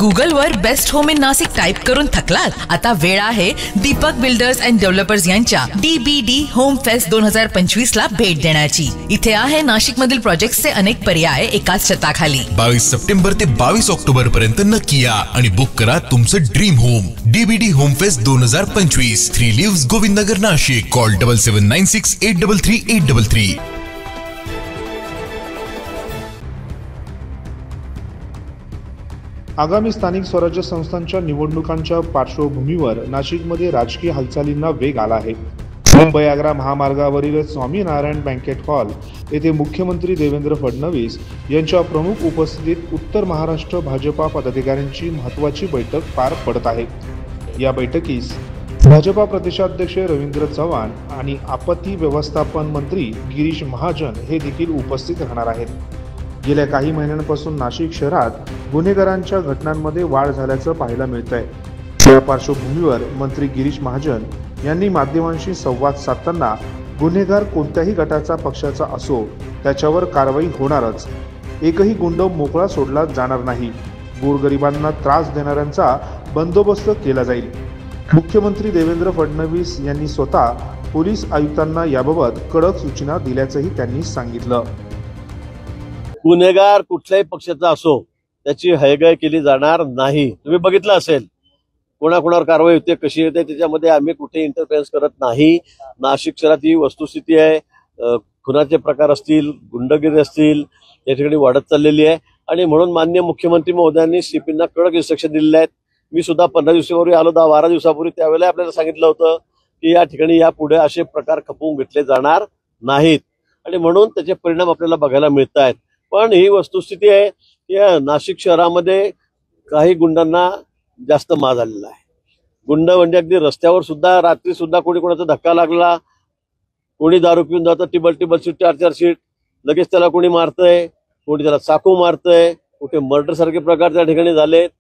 Google वर best home in Nashik type करून थकलात? आता वेळ आहे दीपक बिल्डर्स अँड डेव्हलपर्स यांच्या DBD होम फेस्ट 2025 ला भेट देण्याची। इथे आहे नाशिक मधील प्रोजेक्ट्सचे अनेक पर्याय एकाच छताखाली। 22 सप्टेंबर ते 22 ऑक्टोबर पर्यंत नक्की या आणि बुक करा तुमचं dream home. DBD home fest 2025, 3 lives Govindnagar Nashik. Call 7796 833 833। आगामी स्थानिक स्वराज्य संस्थांच्या निवडणुकांच्या पार्श्वभूमीवर नाशिकमध्ये राजकीय हालचालींना वेग आला आहे। मुंबई आग्रा महामार्गावरील स्वामीनारायण बँकेट हॉल येथे मुख्यमंत्री देवेंद्र फडणवीस यांच्या प्रमुख उपस्थितीत उत्तर महाराष्ट्र भाजपा पदाधिकाऱ्यांची महत्त्वाची बैठक पार पडत आहे। या बैठकीस भाजपा प्रदेशाध्यक्ष रवींद्र चव्हाण आणि आपत्ती व्यवस्थापन मंत्री गिरीश महाजन हे देखील उपस्थित राहणार आहेत। गेल्या काही महिन्यांपासून नाशिक शहरात गुन्हेगारांच्या घटनांमध्ये वाढ झाल्याचं पाहायला मिळतंय। या पार्श्वभूमीवर मंत्री गिरीश महाजन यांनी माध्यमांशी संवाद साधताना गुन्हेगार कोणत्याही गटाचा पक्षाचा असो त्याच्यावर कारवाई होणारच, एकही गुंड मोकळा सोडला जाणार नाही, गोरगरिबांना त्रास देणाऱ्यांचा बंदोबस्त केला जाईल। मुख्यमंत्री देवेंद्र फडणवीस यांनी स्वतः पोलीस आयुक्तांना याबाबत कडक सूचना दिल्याचंही त्यांनी सांगितलं। गुन्हेगार कुठल्याही पक्षाचा असो त्याची हयगय केली जाणार नाही। तुम्ही बघितलं असेल कोणाकोणावर कारवाई होते, कशी येते, त्याच्यामध्ये आम्ही कुठे इंटरफेरन्स करत नाही। नाशिक शहरात ही वस्तुस्थिती आहे, खुनाचे प्रकार असतील, गुंडगिरी असतील, या ठिकाणी वाढत चाललेली आहे आणि म्हणून माननीय मुख्यमंत्री महोदयांनी सीपींना कडक इन्स्ट्रक्शन दिलेले आहेत। मी सुद्धा 15 दिवसापूर्वी आलो, 12 दिवसापूर्वी, त्यावेळेला आपल्याला सांगितलं होतं की या ठिकाणी यापुढे असे प्रकार खपवून घेतले जाणार नाहीत आणि म्हणून त्याचे परिणाम आपल्याला बघायला मिळत आहेत। पण ही वस्तुस्थिती आहे की नाशिक शहरामध्ये काही गुंडांना जास्त माज झालेला आहे। गुंड म्हणजे अगदी रस्त्यावर सुद्धा, रात्री सुद्धा कोणी कोणाचा धक्का लागला, कोणी दारू पिऊन जातं, टिबल सीट 4 सीट, लगेच त्याला कोणी मारतंय, कोणी त्याला चाकू मारतंय, कुठे मर्डर सारखे प्रकार त्या ठिकाणी झालेत,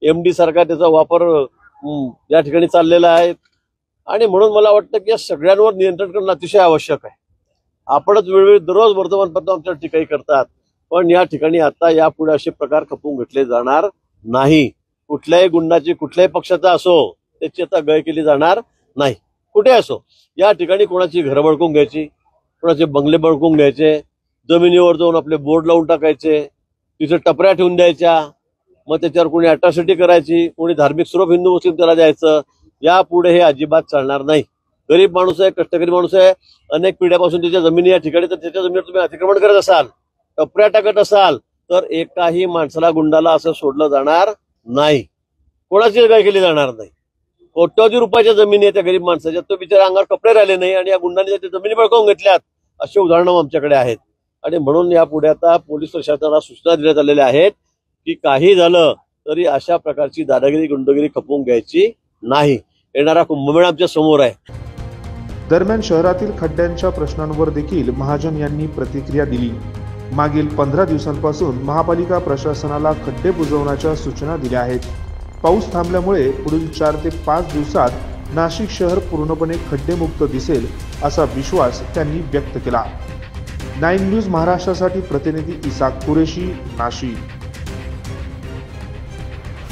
MD सारखा त्याचा वापर या ठिकाणी चाललेला आहे आणि म्हणून मला वाटतं की या सगळ्यांवर नियंत्रण करणं अतिशय आवश्यक आहे। आपणच वेळोवेळी दररोज वर्तमानपत्र आमच्या टीकाही करतात, पण या ठिकाणी आता यापुढे असे प्रकार खपवून घेतले जाणार नाही। कुठल्याही गुंडाची, कुठल्याही पक्षाचा असो त्याची आता गय केली जाणार नाही, कुठे असो। या ठिकाणी कोणाची घरं बळकून घ्यायची, कोणाचे बंगले बळकून घ्यायचे, जमिनीवर जाऊन आपले बोर्ड लावून टाकायचे, तिथे टपऱ्या ठेवून द्यायच्या, मग त्याच्यावर कोणी अट्रॉसिटी करायची, कोणी धार्मिक स्वरूप हिंदू मुस्लिम त्याला द्यायचं, यापुढे हे अजिबात चालणार नाही। गरीब माणूस आहे, कष्टकरी माणूस आहे, अनेक पिढ्यापासून त्याच्या जमिनी या ठिकाणी, तर त्याच्या जमिनीवर तुम्ही अतिक्रमण करत असाल, टपऱ्या टाकत असाल तर एकाही माणसाला, गुंडाला असं सोडलं जाणार नाही, कोणाची गय केली जाणार नाही। कोट्यावधी रुपयाच्या जमिनी आहे त्या गरीब माणसाच्या, तो बिचारा अंगावर कपडे राहिले नाही आणि या गुंडांनी त्या जमिनी बळकावून घेतल्यात, अशी उदाहरणं आमच्याकडे आहेत आणि म्हणून यापुढे आता पोलीस प्रशासनाला सूचना देण्यात आलेल्या आहेत की काही झालं तरी अशा प्रकारची दादागिरी, गुंडगिरी खपवून घ्यायची नाही। येणारा कुंभमेळा आमच्या समोर आहे। दरम्यान शहरातील खड्ड्यांच्या प्रश्नांवर देखील महाजन यांनी प्रतिक्रिया दिली। मागील 15 दिवसांपासून महापालिका प्रशासनाला खड्डे बुजवण्याच्या सूचना दिल्या आहेत। पाऊस थांबल्यामुळे पुढील 4 ते 5 दिवसात नाशिक शहर पूर्णपणे खड्डेमुक्त दिसेल असा विश्वास त्यांनी व्यक्त केला। 9 न्यूज महाराष्ट्रासाठी प्रतिनिधी इसाक कुरेशी, नाशिक।